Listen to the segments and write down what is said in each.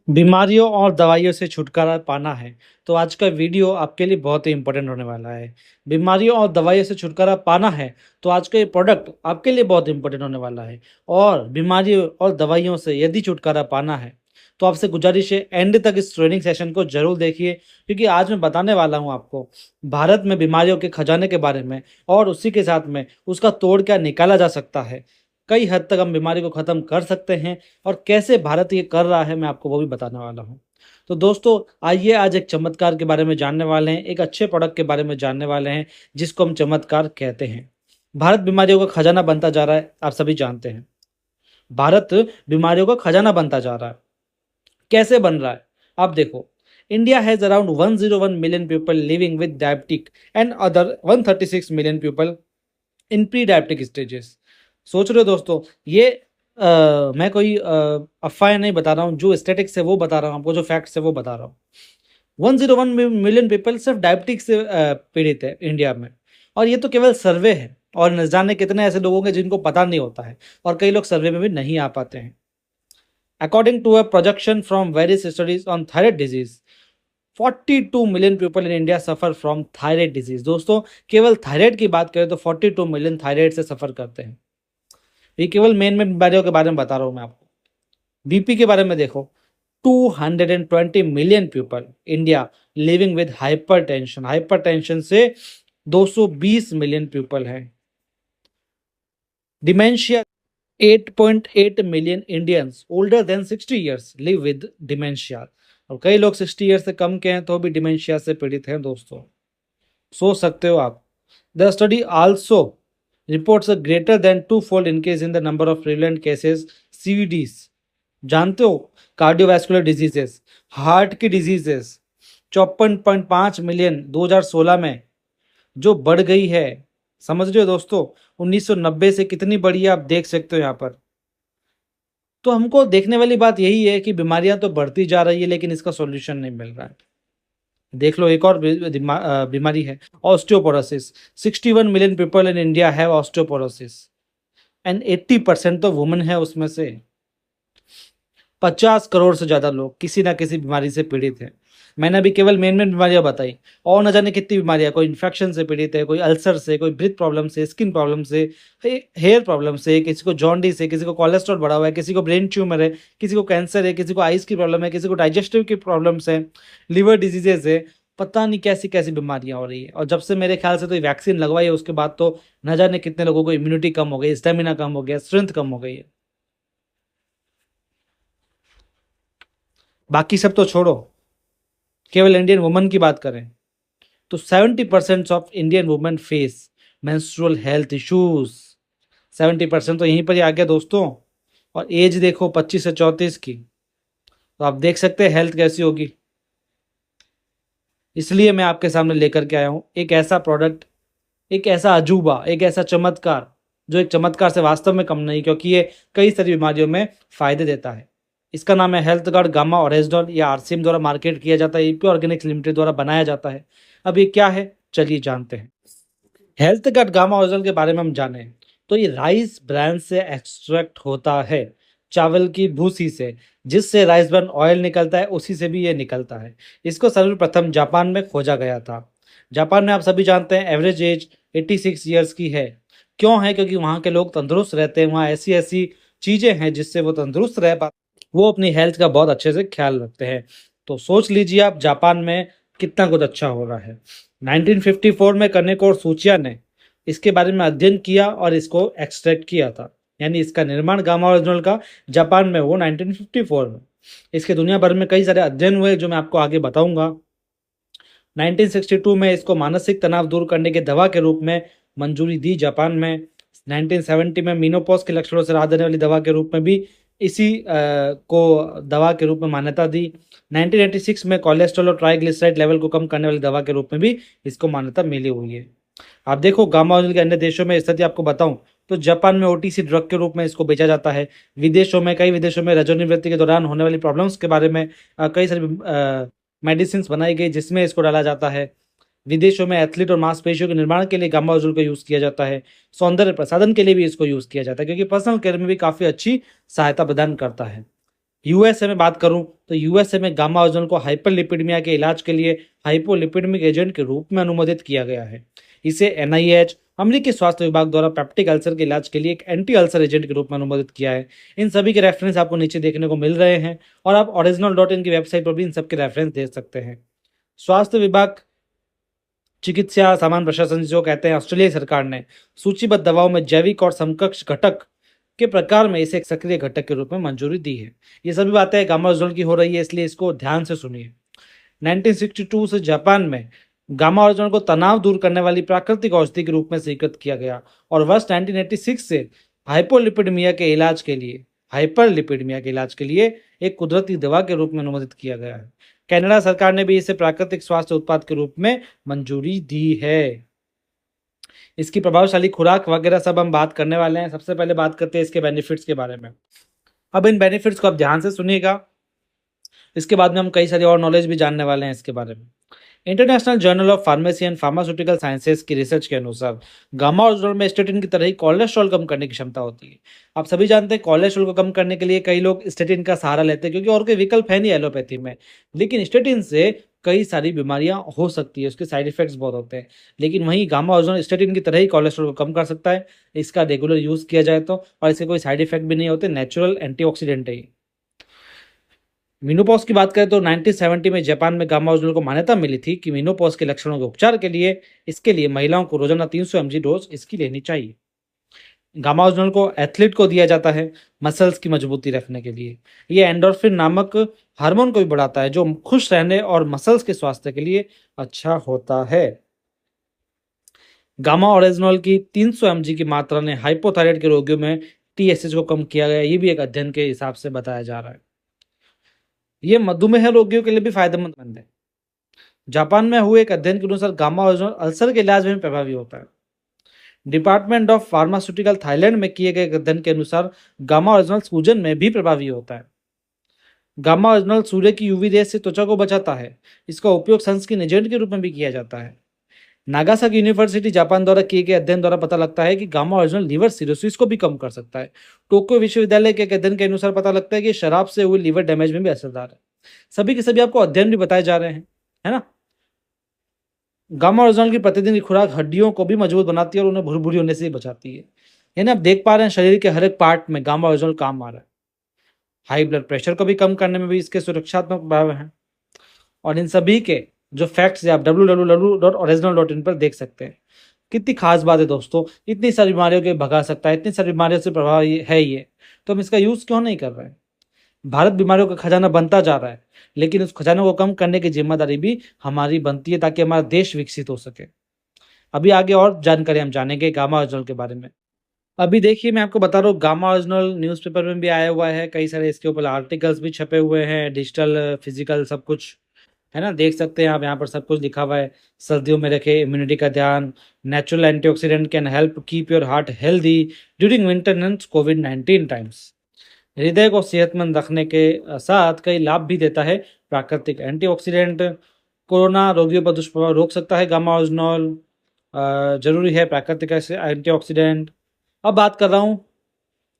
बीमारियों और दवाइयों से छुटकारा पाना है, तो आज का वीडियो आपके लिए बहुत ही इम्पोर्टेंट होने वाला है। बीमारियों और दवाइयों से छुटकारा पाना है, तो आज का ये प्रोडक्ट आपके लिए बहुत इम्पोर्टेंट होने वाला है। और बीमारियों और दवाइयों से यदि छुटकारा पाना है, तो आपसे गुजारिश है एंड तक इस ट्रेनिंग सेशन को ज़रूर देखिए, क्योंकि आज मैं बताने वाला हूँ आपको भारत में बीमारियों के खजाने के बारे में और उसी के साथ में उसका तोड़ क्या निकाला जा सकता है। कई हद तक हम बीमारी को ख़त्म कर सकते हैं और कैसे भारत ये कर रहा है मैं आपको वो भी बताने वाला हूँ। तो दोस्तों आइए आज एक चमत्कार के बारे में जानने वाले हैं, एक अच्छे प्रोडक्ट के बारे में जानने वाले हैं जिसको हम चमत्कार कहते हैं। भारत बीमारियों का खजाना बनता जा रहा है, आप सभी जानते हैं। भारत बीमारियों का खजाना बनता जा रहा है। कैसे बन रहा है? आप देखो, India has around 101 million people living with diabetic and other 136 million people in pre diabetic stages. सोच रहे हो दोस्तों, ये मैं कोई अफवाहें नहीं बता रहा हूँ, जो स्टेटिक्स है वो बता रहा हूँ आपको, जो फैक्ट्स है वो बता रहा हूँ। 101 मिलियन पीपल सिर्फ डायबिटिक से पीड़ित है इंडिया में, और ये तो केवल सर्वे है, और न जाने कितने ऐसे लोगों के जिनको पता नहीं होता है, और कई लोग सर्वे में भी नहीं आ पाते हैं। According to a projection from various studies on thyroid disease, 42 million people in India suffer from thyroid disease. दोस्तों केवल थायराइड की बात करें तो 42 मिलियन थायराइड से सफर करते हैं। ये केवल मेन बीमारियों के बारे में बता रहा हूँ मैं आपको। बीपी के बारे में देखो, 220 million people India living with hypertension. Hypertension से 220 मिलियन पीपल हैं। Dementia, 8.8 million Indians older than 60 years live with dementia, और कई लोग 60 ईयर्स से कम के हैं तो भी डिमेंशिया से पीड़ित हैं दोस्तों। सोच सकते हो आप। The study also reports a greater than twofold increase in the number of prevalent cases CVDs। जानते हो, कार्डियोवैस्कुलर डिजीजेस, हार्ट की डिजीजेस 54.5 मिलियन 2016 में जो बढ़ गई है। समझ रहे हो दोस्तों, 1990 से कितनी बढ़ी है आप देख सकते हो यहाँ पर। तो हमको देखने वाली बात यही है कि बीमारियां तो बढ़ती जा रही है लेकिन इसका सॉल्यूशन नहीं मिल रहा है। देख लो, एक और बीमारी है osteoporosis. 61 million people in India have osteoporosis and 80% तो वुमेन है उसमें से। 50 करोड़ से ज़्यादा लोग किसी ना किसी बीमारी से पीड़ित हैं। मैंने अभी केवल मेन मेन बीमारियां बताई, और न जाने कितनी बीमारियां, कोई इन्फेक्शन से पीड़ित है, कोई अल्सर से, कोई ब्रीथ प्रॉब्लम से, स्किन प्रॉब्लम से, हेयर प्रॉब्लम से, किसी को जॉन्डिस है, किसी को कोलेस्ट्रॉल बढ़ा हुआ है, किसी को ब्रेन ट्यूमर है, किसी को कैंसर है, किसी को आइस की प्रॉब्लम है, किसी को डाइजेस्टिव की प्रॉब्लम्स है, लिवर डिजीजेज है। पता नहीं कैसी कैसी बीमारियां हो रही है, और जब से मेरे ख्याल से तो वैक्सीन लगवाई है उसके बाद तो न जाने कितने लोगों को इम्यूनिटी कम हो गई, स्टेमिना कम हो गया, स्ट्रेंथ कम हो गई है। बाकी सब तो छोड़ो, केवल इंडियन वुमन की बात करें तो 70% of Indian women face menstrual health issues. 70% तो यहीं पर ही आ गया दोस्तों। और एज देखो 25 से 34 की, तो आप देख सकते हैं हेल्थ कैसी होगी। इसलिए मैं आपके सामने लेकर के आया हूँ एक ऐसा प्रोडक्ट, एक ऐसा अजूबा, एक ऐसा चमत्कार, जो एक चमत्कार से वास्तव में कम नहीं, क्योंकि ये कई सारी बीमारियों में फायदे देता है। इसका नाम है हेल्थ गार्ड गामा ओरेजडॉल। या आरसीएम द्वारा मार्केट किया जाता है, ईपी ऑर्गेनिक्स लिमिटेड द्वारा बनाया जाता है। अब ये क्या है, चलिए जानते हैं। हेल्थ गार्ड गामा ओरेजडॉल के बारे में हम जाने, तो ये राइस ब्रांड से एक्सट्रैक्ट होता है, चावल की भूसी से, जिससे राइस ब्रान ऑयल निकलता है उसी से भी ये निकलता है। इसको सर्वप्रथम जापान में खोजा गया था। जापान में आप सभी जानते हैं एवरेज एज 86 ईयर्स की है। क्यों है? क्योंकि वहाँ के लोग तंदुरुस्त रहते हैं, वहाँ ऐसी ऐसी चीज़ें हैं जिससे वो तंदुरुस्त रह पाते, वो अपनी हेल्थ का बहुत अच्छे से ख्याल रखते हैं। तो सोच लीजिए आप जापान में कितना कुछ अच्छा हो रहा है। 1954 में कनेको और सूचिया ने इसके बारे में अध्ययन किया और इसको एक्सट्रैक्ट किया था, यानी इसका निर्माण गामा ओरिजिनल का जापान में वो 1954 में। इसके दुनिया भर में कई सारे अध्ययन हुए जो मैं आपको आगे बताऊंगा। 1962 में इसको मानसिक तनाव दूर करने के दवा के रूप में मंजूरी दी जापान में। 1970 में मीनोपॉज के लक्षणों से राहत देने वाली दवा के रूप में भी इसी को दवा के रूप में मान्यता दी। 1986 में कोलेस्ट्रॉल और ट्राइग्लिसराइड लेवल को कम करने वाली दवा के रूप में भी इसको मान्यता मिली हुई है। आप देखो, गामा ओरिजिनल के अन्य देशों में स्थिति आपको बताऊं तो जापान में ओटीसी ड्रग के रूप में इसको बेचा जाता है। विदेशों में, कई विदेशों में रजोनिवृत्ति के दौरान होने वाली प्रॉब्लम्स के बारे में कई सारी मेडिसिन बनाई गई जिसमें इसको डाला जाता है। विदेशों में एथलीट और मांसपेशियों के निर्माण के लिए गामा ओरिजिनल का यूज़ किया जाता है। सौंदर्य प्रसाधन के लिए भी इसको यूज़ किया जाता है, क्योंकि पर्सनल केयर में भी काफ़ी अच्छी सहायता प्रदान करता है। यूएसए में बात करूं तो यूएसए में गामा ओजोन को हाइपरलिपिडमिया के इलाज के लिए हाइपोलिपिडमिक एजेंट के रूप में अनुमोदित किया गया है। इसे एनआईएच अमेरिकी स्वास्थ्य विभाग द्वारा पेप्टिक अल्सर के इलाज के लिए एक एंटी अल्सर एजेंट के रूप में अनुमोदित किया है। इन सभी के रेफरेंस आपको नीचे देखने को मिल रहे हैं और आप ओरिजिनल.इन की वेबसाइट पर भी इन सब के रेफरेंस देख सकते हैं। स्वास्थ्य विभाग चिकित्सा सामान प्रशासन जो कहते हैं ऑस्ट्रेलिया सरकार ने सूचीबद्ध दवाओं में जैविक और समकक्ष घटक के प्रकार में इसे एक सक्रिय घटक के रूप में मंजूरी दी है। ये सभी बातें गामा ओजोन की हो रही है, इसलिए इसको ध्यान से सुनिए। 1962 से जापान में गामा ओजोन को तनाव दूर करने वाली प्राकृतिक औषधि के रूप में स्वीकृत किया गया और वर्ष 1986 से हाइपोलिपिडमिया के इलाज के लिए हाइपरलिपिडमिया के इलाज के लिए एक कुदरती दवा के रूप में अनुमोदित किया गया है। कनाडा सरकार ने भी इसे प्राकृतिक स्वास्थ्य उत्पाद के रूप में मंजूरी दी है। इसकी प्रभावशाली खुराक वगैरह सब हम बात करने वाले हैं। सबसे पहले बात करते हैं इसके बेनिफिट्स के बारे में। अब इन बेनिफिट्स को आप ध्यान से सुनिएगा, इसके बाद में हम कई सारी और नॉलेज भी जानने वाले हैं इसके बारे में। International journal of pharmacy and pharmaceutical sciences की रिसर्च के अनुसार गामा ओजोन में स्टेटिन की तरह ही कोलेस्ट्रॉल कम करने की क्षमता होती है। आप सभी जानते हैं कोलेस्ट्रॉल को कम करने के लिए कई लोग स्टेटिन का सहारा लेते हैं क्योंकि और कोई विकल्प है नहीं एलोपैथी में, लेकिन स्टेटिन से कई सारी बीमारियां हो सकती है, उसके साइड इफेक्ट्स बहुत होते हैं। लेकिन वहीं गामा ओजोन स्टेटिन की तरह ही कोलेस्ट्रॉल को कम कर सकता है, इसका रेगुलर यूज किया जाए तो, और इसके कोई साइड इफेक्ट भी नहीं होते, नेचुरल एंटीऑक्सीडेंट है। मीनोपॉज की बात करें तो 1970 में जापान में गामा ओजोन को मान्यता मिली थी कि मीनोपॉज के लक्षणों के उपचार के लिए इसके लिए महिलाओं को रोजाना 300 mg डोज इसकी लेनी चाहिए। गामा ओजोन को एथलीट को दिया जाता है मसल्स की मजबूती रखने के लिए। ये एंडोर्फिन नामक हार्मोन को भी बढ़ाता है जो खुश रहने और मसल्स के स्वास्थ्य के लिए अच्छा होता है। गामा ओरिजिनल की 300 mg की मात्रा ने हाइपोथायराइड के रोगियों में TSH को कम किया गया, ये भी एक अध्ययन के हिसाब से बताया जा रहा है। ये मधुमेह रोगियों के लिए भी फायदेमंद है। जापान में हुए एक अध्ययन के अनुसार गामा ओजोन अल्सर के इलाज में प्रभावी होता है। डिपार्टमेंट ऑफ फार्मास्यूटिकल थाईलैंड में किए गए अध्ययन के अनुसार गामा ओरिजिनल सूजन में भी प्रभावी होता है। गामा ओरिजिनल सूर्य की यूवी रेस से त्वचा को बचाता है। इसका उपयोग सनस्क्रीन एजेंट के रूप में भी किया जाता है। नागासाकी यूनिवर्सिटी जापान द्वारा किए गए अध्ययन द्वारा पता लगता है कि गामा ओरिजिनल लीवर सिरोसिस को भी कम कर सकता है। टोक्यो विश्वविद्यालय के एक अध्ययन के अनुसार पता लगता है कि शराब से हुए लीवर डैमेज में भी असरदार है। सभी के सभी आपको अध्ययन भी बताए जा रहे हैं, है ना। गामा ओरिजिनल की प्रतिदिन की खुराक हड्डियों को भी मजबूत बनाती है और उन्हें भुरभुरी होने से बचाती है। यानी आप देख पा रहे हैं शरीर के हर एक पार्ट में गामा ओरिजिनल काम आ रहा है। हाई ब्लड प्रेशर को भी कम करने में भी इसके सुरक्षात्मक प्रभाव हैं। और इन सभी के जो फैक्ट्स है आप www.original.in पर देख सकते हैं। कितनी खास बात है दोस्तों, इतनी सारी बीमारियों के भगा सकता है, इतनी सारी बीमारियों से प्रभावी है ये, तो हम इसका यूज क्यों नहीं कर रहे हैं। भारत बीमारियों का खजाना बनता जा रहा है, लेकिन उस खजाने को कम करने की जिम्मेदारी भी हमारी बनती है ताकि हमारा देश विकसित हो सके। अभी आगे और जानकारी हम जानेंगे गामा ओरिजिनल के बारे में। अभी देखिए मैं आपको बता रहा हूँ गामा ओरिजिनल न्यूज़पेपर में भी आया हुआ है, कई सारे इसके ऊपर आर्टिकल्स भी छपे हुए हैं, डिजिटल फिजिकल सब कुछ है ना, देख सकते हैं आप यहाँ पर सब कुछ लिखा हुआ है। सर्दियों में रखे इम्यूनिटी का ध्यान, natural antioxidant can help keep your heart healthy during winter and covid times. हृदय को सेहतमंद रखने के साथ कई लाभ भी देता है। प्राकृतिक एंटीऑक्सीडेंट कोरोना रोगियों पर दुष्प्रभाव रोक सकता है गामा ओरिजिनल, जरूरी है प्राकृतिक एंटीऑक्सीडेंट। अब बात कर रहा हूँ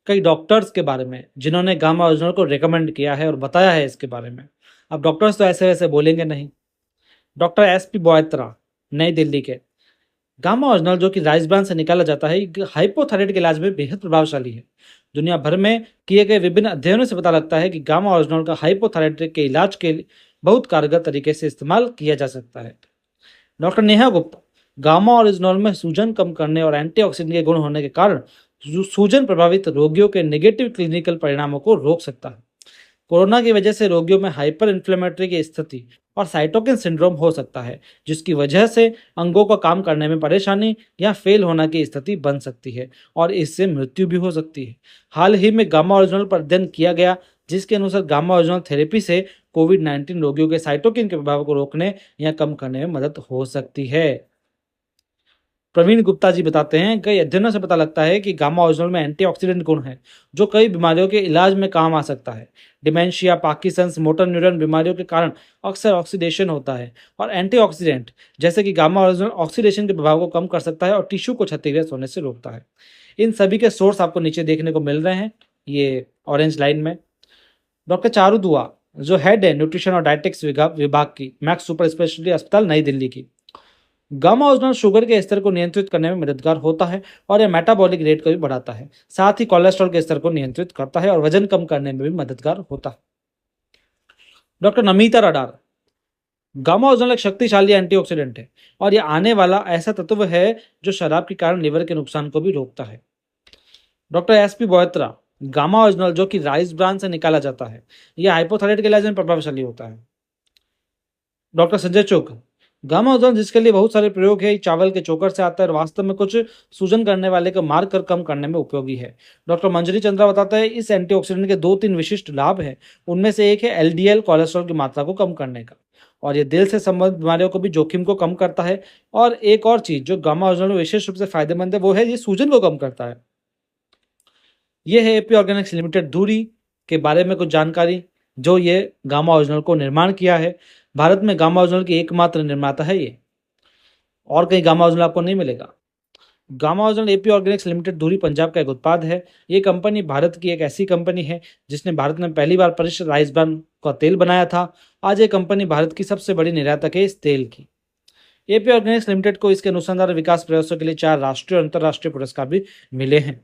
कई डॉक्टर्स के बारे में जिन्होंने गामा ओरिजिनल को रिकमेंड किया है और बताया है इसके बारे में। अब डॉक्टर्स तो ऐसे वैसे बोलेंगे नहीं। डॉक्टर SP बोयत्रा नई दिल्ली के। गामा ओरिजिनल जो कि राइस ब्रान से निकाला जाता है हाइपोथायराइड के इलाज में बेहद प्रभावशाली है। दुनिया भर में किए गए विभिन्न अध्ययनों से पता लगता है कि गामा ओरिजिनल का हाइपोथायराइड के इलाज के बहुत कारगर तरीके से इस्तेमाल किया जा सकता है। Doctor Neha Gupta gamma original में सूजन कम करने और एंटीऑक्सीडेंट के गुण होने के कारण सूजन प्रभावित रोगियों के नेगेटिव क्लिनिकल परिणामों को रोक सकता है। कोरोना की वजह से रोगियों में हाइपर इन्फ्लेमेटरी की स्थिति और साइटोकिन सिंड्रोम हो सकता है, जिसकी वजह से अंगों का काम करने में परेशानी या फेल होने की स्थिति बन सकती है और इससे मृत्यु भी हो सकती है। हाल ही में गामा ओरिजिनल पर अध्ययन किया गया जिसके अनुसार गामा ओरिजिनल थेरेपी से कोविड-19 रोगियों के साइटोकिन के प्रभाव को रोकने या कम करने में मदद हो सकती है। प्रवीण गुप्ता जी बताते हैं कई अध्ययनों से पता लगता है कि गामा ओरिजिनल में एंटीऑक्सीडेंट गुण है जो कई बीमारियों के इलाज में काम आ सकता है। डिमेंशिया, पार्किंसंस, मोटर न्यूरॉन बीमारियों के कारण अक्सर ऑक्सीडेशन होता है और एंटीऑक्सीडेंट जैसे कि गामा ओरिजिनल ऑक्सीडेशन के प्रभाव को कम कर सकता है और टिश्यू को क्षतिग्रस्त होने से रोकता है। इन सभी के सोर्स आपको नीचे देखने को मिल रहे हैं ये ऑरेंज लाइन में। डॉक्टर चारू दुआ जो हेड है न्यूट्रिशन और डायटेटिक्स विभाग की, मैक्स सुपर स्पेशलिटी अस्पताल नई दिल्ली की। गामा ओजोनल शुगर के स्तर को नियंत्रित करने में मददगार होता है और यह मेटाबॉलिक रेट को भी बढ़ाता है। साथ ही कोलेस्ट्रॉल के स्तर को नियंत्रित करता है और वजन कम करने में भी मददगार होता है। डॉक्टर नमिता रडार, गामा ओजोनल एक शक्तिशाली एंटीऑक्सीडेंट है और यह आने वाला ऐसा तत्व है जो शराब के कारण लिवर के नुकसान को भी रोकता है। डॉक्टर एसपी बोयत्रा, गामा ओरिजिनल जो कि राइस ब्रान से निकाला जाता है, यह हाइपोथायराइड के इलाज में प्रभावशाली होता है। डॉक्टर संजय चोक, गामा ओरिजिनल जिसके लिए बहुत सारे प्रयोग है, चावल के चोकर से आता है और वास्तव में कुछ सूजन करने वाले को मार कर कम करने में उपयोगी है। डॉक्टर मंजरी चंद्रा बताता है इस एंटीऑक्सीडेंट के 2-3 विशिष्ट लाभ हैं। उनमें से एक है एलडीएल कोलेस्ट्रॉल की मात्रा को कम करने का, और ये दिल से संबंधित बीमारियों को भी जोखिम को कम करता है। और एक और चीज जो गामा ओरिजिनल में विशेष रूप से फायदेमंद है वो है ये सूजन को कम करता है। ये है एपी ऑर्गेनिक्स लिमिटेड धुरी के बारे में कुछ जानकारी, जो ये गामा ओरिजिनल को निर्माण किया है। भारत में गामा ओरिजिनल की एकमात्र निर्माता है ये, और कहीं गामा ओरिजिनल आपको नहीं मिलेगा। Gamma original AP Organics limited धुरी पंजाब का एक उत्पाद है। ये कंपनी भारत की एक ऐसी कंपनी है जिसने भारत में पहली बार परिष्कृत राइस ब्रान का तेल बनाया था। आज ये कंपनी भारत की सबसे बड़ी निर्यातक है इस तेल की। एपी ऑर्गेनिक्स लिमिटेड को इसके अनुसंधान और विकास प्रयासों के लिए 4 राष्ट्रीय और अंतर्राष्ट्रीय पुरस्कार भी मिले हैं।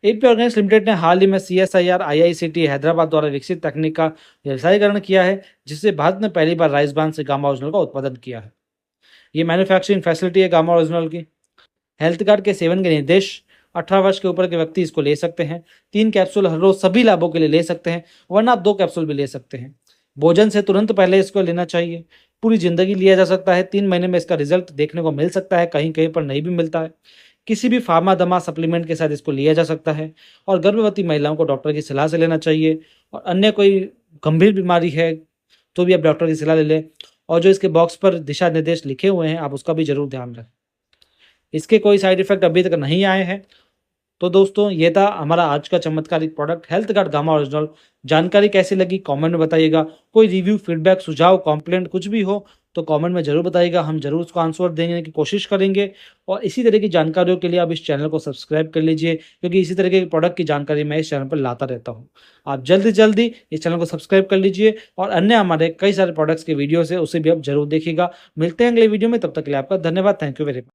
एपी ऑर्गेनिक्स लिमिटेड ने हाल ही में CSIR IICT हैदराबाद द्वारा विकसित तकनीक का व्यवसायीकरण किया है, जिससे भारत ने पहली बार राइस ब्रान से गामा ओरिजिनल का उत्पादन किया है। ये मैन्युफैक्चरिंग फैसिलिटी है गामा ओरिजिनल की। हेल्थ कार्ड के सेवन के निर्देश, 18 वर्ष के ऊपर के व्यक्ति इसको ले सकते हैं। 3 कैप्सूल हर रोज सभी लाभों के लिए ले सकते हैं, वरना आप 2 कैप्सूल भी ले सकते हैं। भोजन से तुरंत पहले इसको लेना चाहिए। पूरी जिंदगी लिया जा सकता है। 3 महीने में इसका रिजल्ट देखने को मिल सकता है, कहीं कहीं पर नहीं भी मिलता है। किसी भी फार्मा दमा सप्लीमेंट के साथ इसको लिया जा सकता है, और गर्भवती महिलाओं को डॉक्टर की सलाह से लेना चाहिए। और अन्य कोई गंभीर बीमारी है तो भी आप डॉक्टर की सलाह ले लें, और जो इसके बॉक्स पर दिशा निर्देश लिखे हुए हैं आप उसका भी जरूर ध्यान रखें। इसके कोई साइड इफेक्ट अभी तक नहीं आए हैं। तो दोस्तों ये था हमारा आज का चमत्कारिक product health guard gamma original. जानकारी कैसी लगी कमेंट में बताइएगा। कोई रिव्यू, फीडबैक, सुझाव, कॉम्प्लेंट कुछ भी हो तो कमेंट में जरूर बताइएगा, हम जरूर उसको आंसर देने की कोशिश करेंगे। और इसी तरह की जानकारियों के लिए आप इस चैनल को सब्सक्राइब कर लीजिए, क्योंकि इसी तरह के प्रोडक्ट की जानकारी मैं इस चैनल पर लाता रहता हूँ। आप जल्दी जल्दी इस चैनल को सब्सक्राइब कर लीजिए, और अन्य हमारे कई सारे प्रोडक्ट्स के वीडियोस है उसे भी आप जरूर देखिएगा। मिलते हैं अगले वीडियो में, तब तक के लिए आपका धन्यवाद। Thank you very much.